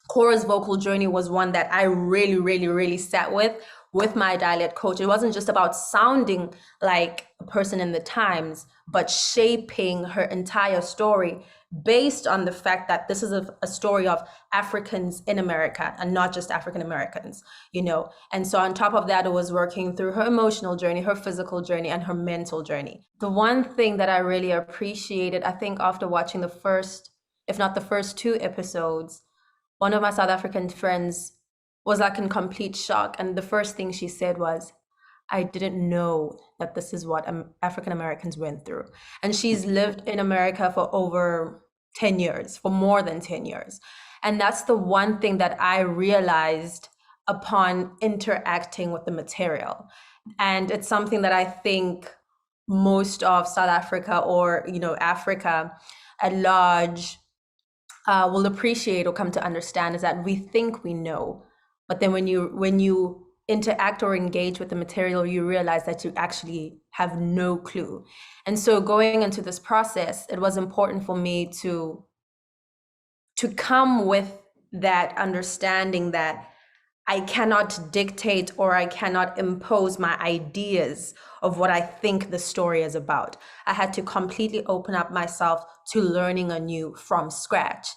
Cora's vocal journey was one that I really sat with my dialect coach. It wasn't just about sounding like a person in the times, but shaping her entire story based on the fact that this is a story of Africans in America and not just African Americans, you know? And so on top of that, it was working through her emotional journey, her physical journey, and her mental journey. The one thing that I really appreciated, I think after watching the first, if not the first two episodes, one of my South African friends was like in complete shock. And the first thing she said was, I didn't know that this is what African Americans went through. And she's lived in America for over 10 years, for more than 10 years. And that's the one thing that I realized upon interacting with the material. And it's something that I think most of South Africa, or, you know, Africa at large, will appreciate or come to understand, is that we think we know, but then when you interact or engage with the material, you realize that you actually have no clue. And so going into this process, it was important for me to come with that understanding that I cannot dictate or I cannot impose my ideas of what I think the story is about. I had to completely open up myself to learning anew from scratch.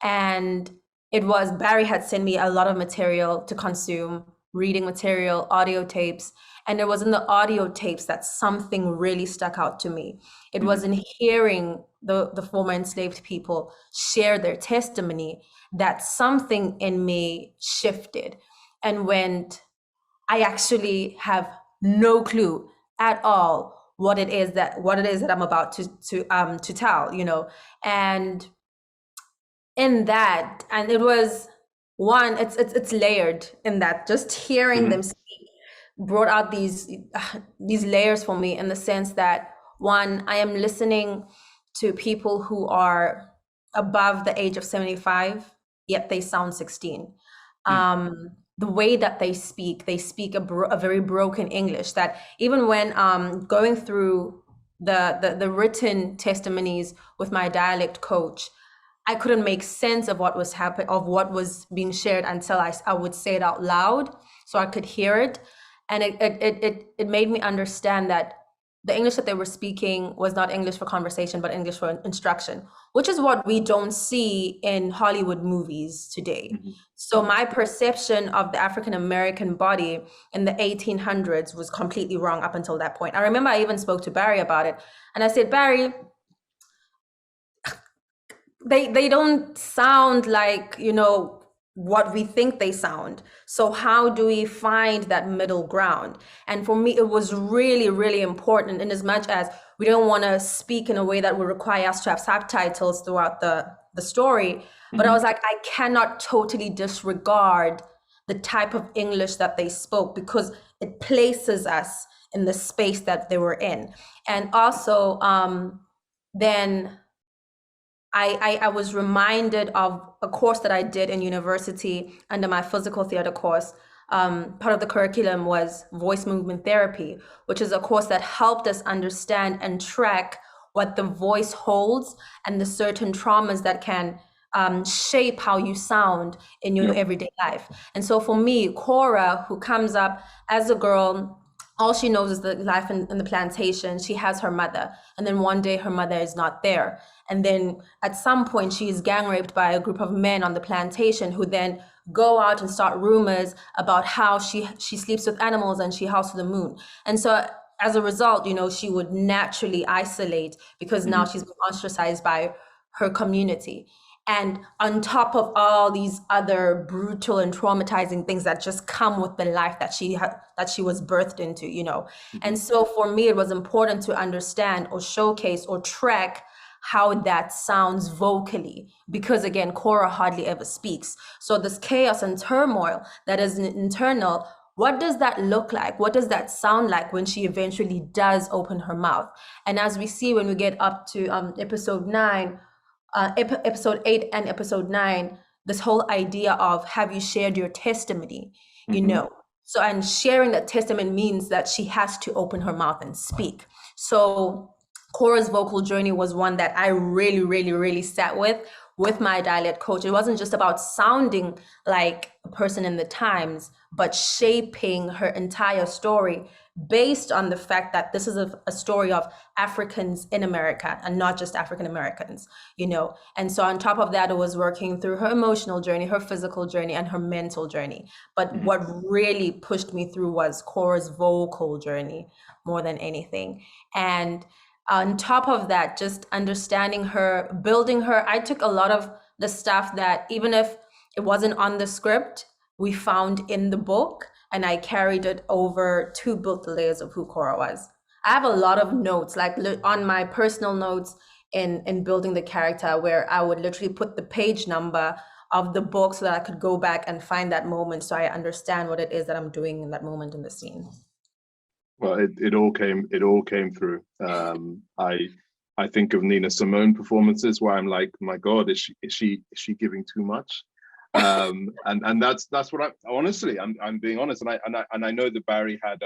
And it was, Barry had sent me a lot of material to consume, reading material, audio tapes. And it was in the audio tapes that something really stuck out to me. It was in hearing the former enslaved people share their testimony that something in me shifted and went, I actually have no clue at all what it is that I'm about to tell, you know. And in that, and it was one, it's layered in that just hearing them speak brought out these layers for me, in the sense that, one, I am listening to people who are above the age of 75, yet they sound 16. The way that they speak a very broken English, that even when going through the written testimonies with my dialect coach, I couldn't make sense of what was happening, of what was being shared, until I would say it out loud so I could hear it. And it made me understand that the English that they were speaking was not English for conversation, but English for instruction, which is what we don't see in Hollywood movies today. So my perception of the African American body in the 1800s was completely wrong up until that point. I remember I even spoke to Barry about it, and I said, Barry, they don't sound like, you know, what we think they sound. So how do we find that middle ground? And for me, it was really important, in as much as we don't want to speak in a way that would require us to have subtitles throughout the story. But I was like, I cannot totally disregard the type of English that they spoke, because it places us in the space that they were in. And also, then I was reminded of a course that I did in university under my physical theater course. Part of the curriculum was voice movement therapy, which is a course that helped us understand and track what the voice holds and the certain traumas that can shape how you sound in your everyday life. And so for me, Cora, who comes up as a girl, all she knows is the life in the plantation. She has her mother, and then one day her mother is not there. And then at some point she is gang raped by a group of men on the plantation, who then go out and start rumors about how she sleeps with animals and she howls to the moon. And so as a result, you know, she would naturally isolate, because now she's been ostracized by her community. And on top of all these other brutal and traumatizing things that just come with the life that she was birthed into, you know. And so for me, it was important to understand or showcase or track how that sounds vocally, because again, Cora hardly ever speaks. So this chaos and turmoil that is internal, what does that look like? What does that sound like when she eventually does open her mouth? And as we see when we get up to episode 8 and episode 9, this whole idea of, have you shared your testimony? You know, so, and sharing that testimony means that she has to open her mouth and speak. So Cora's vocal journey was one that I really sat with with my dialect coach, it wasn't just about sounding like a person in the times, but shaping her entire story based on the fact that this is a story of Africans in America and not just African Americans, you know. And so on top of that, it was working through her emotional journey, her physical journey, and her mental journey. But what really pushed me through was Cora's vocal journey more than anything. And on top of that, just understanding her, building her, I took a lot of the stuff that even if it wasn't on the script, we found in the book, and I carried it over to build the layers of who Cora was. I have a lot of notes, like on my personal notes in building the character, where I would literally put the page number of the book so that I could go back and find that moment so I understand what it is that I'm doing in that moment in the scene. Well, it all came through. I think of Nina Simone performances where I'm like, my God, is she giving too much? And that's what I'm being honest, and I know that Barry had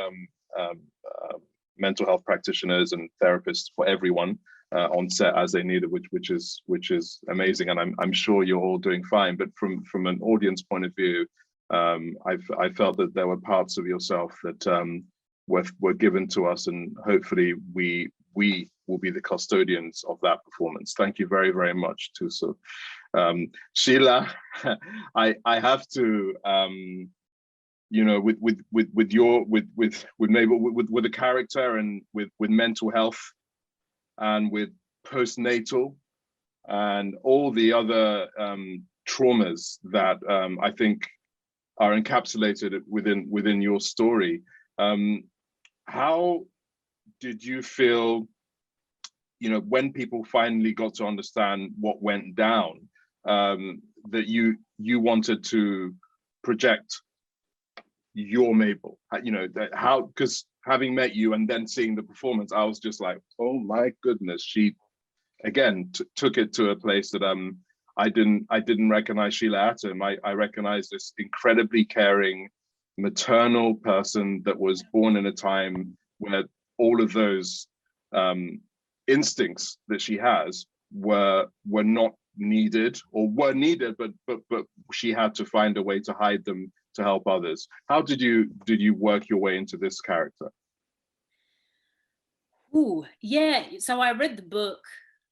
mental health practitioners and therapists for everyone on set as they needed, which is amazing, and I'm sure you're all doing fine. But from an audience point of view, I felt that there were parts of yourself that were given to us, and hopefully we will be the custodians of that performance. Thank you very, very much, Thuso. Sheila, I have to, you know, with Mabel, with the character, and with mental health, and with postnatal, and all the other traumas that I think are encapsulated within your story. How did you feel, you know, when people finally got to understand what went down, that you wanted to project your Mabel? You know, that how, because having met you and then seeing the performance, I was just like, oh my goodness, she again took it to a place that I didn't recognize Sheila Atim. I recognized this incredibly caring, maternal person that was born in a time where all of those instincts that she has were not needed, or were needed, but she had to find a way to hide them to help others. How did you work your way into this character? Oh, yeah. So I read the book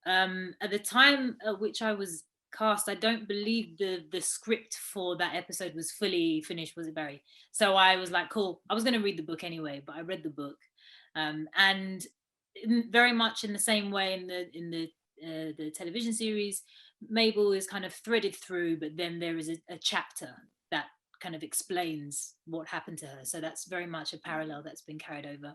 at the time at which I was cast. I don't believe the script for that episode was fully finished, was it, Barry? So I was like, cool, I was going to read the book anyway, but I read the book, and very much in the same way in the television series, Mabel is kind of threaded through, but then there is a chapter that kind of explains what happened to her. So that's very much a parallel that's been carried over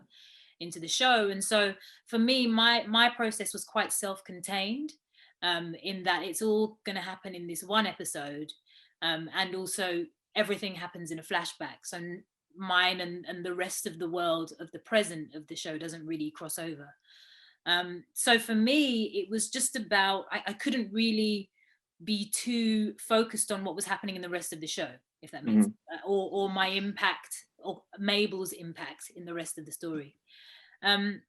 into the show. And so for me, my process was quite self-contained, in that it's all going to happen in this one episode, and also everything happens in a flashback. So mine and the rest of the world of the present of the show doesn't really cross over. So for me, it was just about, I couldn't really be too focused on what was happening in the rest of the show, if that makes sense, or my impact, or Mabel's impact in the rest of the story. And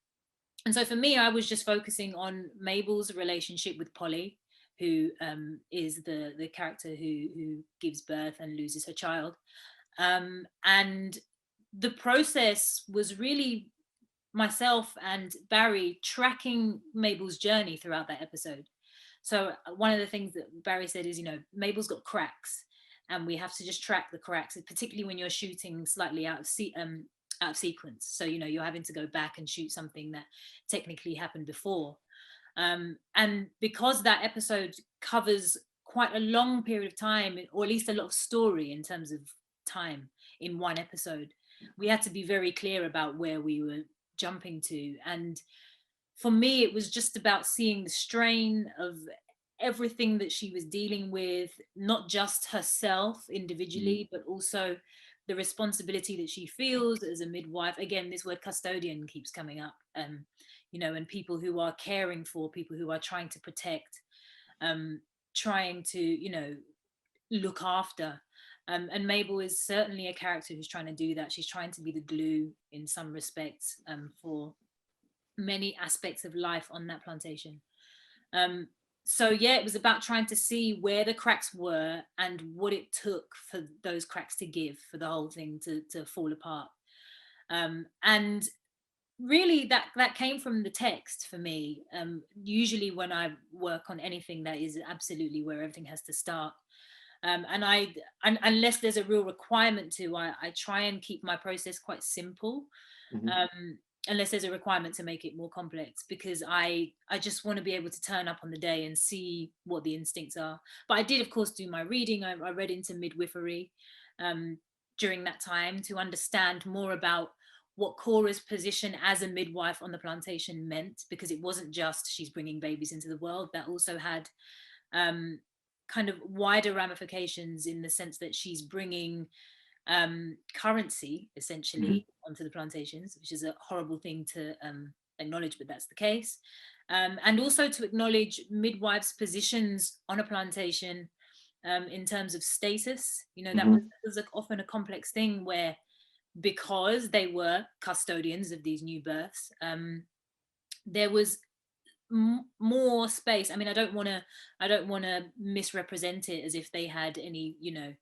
so for me, I was just focusing on Mabel's relationship with Polly, who is the character who gives birth and loses her child. And the process was really myself and Barry tracking Mabel's journey throughout that episode. So one of the things that Barry said is, you know, Mabel's got cracks, and we have to just track the cracks, particularly when you're shooting slightly out of sequence. So, you know, you're having to go back and shoot something that technically happened before. And because that episode covers quite a long period of time, or at least a lot of story in terms of time in one episode, we had to be very clear about where we were jumping to. And for me, it was just about seeing the strain of everything that she was dealing with, not just herself individually, but also the responsibility that she feels as a midwife. Again, this word custodian keeps coming up, you know, and people who are caring for people who are trying to protect, trying to, you know, look after. And Mabel is certainly a character who's trying to do that. She's trying to be the glue in some respects, for many aspects of life on that plantation. So yeah, it was about trying to see where the cracks were and what it took for those cracks to give, for the whole thing to fall apart. And really that came from the text for me. Usually when I work on anything, that is absolutely where everything has to start. And unless there's a real requirement to, I try and keep my process quite simple. Mhm. Unless there's a requirement to make it more complex, because I just want to be able to turn up on the day and see what the instincts are. But I did, of course, do my reading. I read into midwifery during that time to understand more about what Cora's position as a midwife on the plantation meant, because it wasn't just she's bringing babies into the world. That also had kind of wider ramifications, in the sense that she's bringing currency essentially onto the plantations, which is a horrible thing to acknowledge, but that's the case. And also to acknowledge midwives' positions on a plantation in terms of status. You know, that was often a complex thing, where because they were custodians of these new births, there was more space. I mean, I don't want to misrepresent it as if they had any, you know,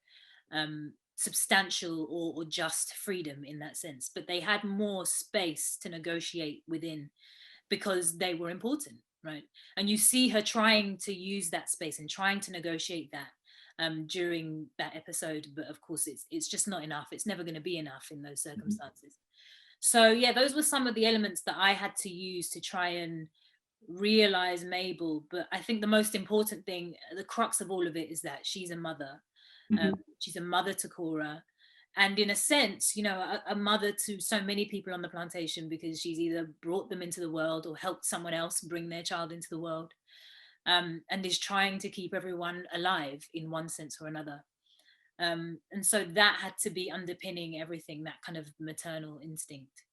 substantial or just freedom in that sense, but they had more space to negotiate within, because they were important, right? And you see her trying to use that space and trying to negotiate that during that episode, but of course it's just not enough. It's never going to be enough in those circumstances. So yeah, those were some of the elements that I had to use to try and realize Mabel. But I think the most important thing, the crux of all of it, is that she's a mother. She's a mother to Cora, and in a sense, you know, a mother to so many people on the plantation, because she's either brought them into the world or helped someone else bring their child into the world, and is trying to keep everyone alive in one sense or another. And so that had to be underpinning everything, that kind of maternal instinct.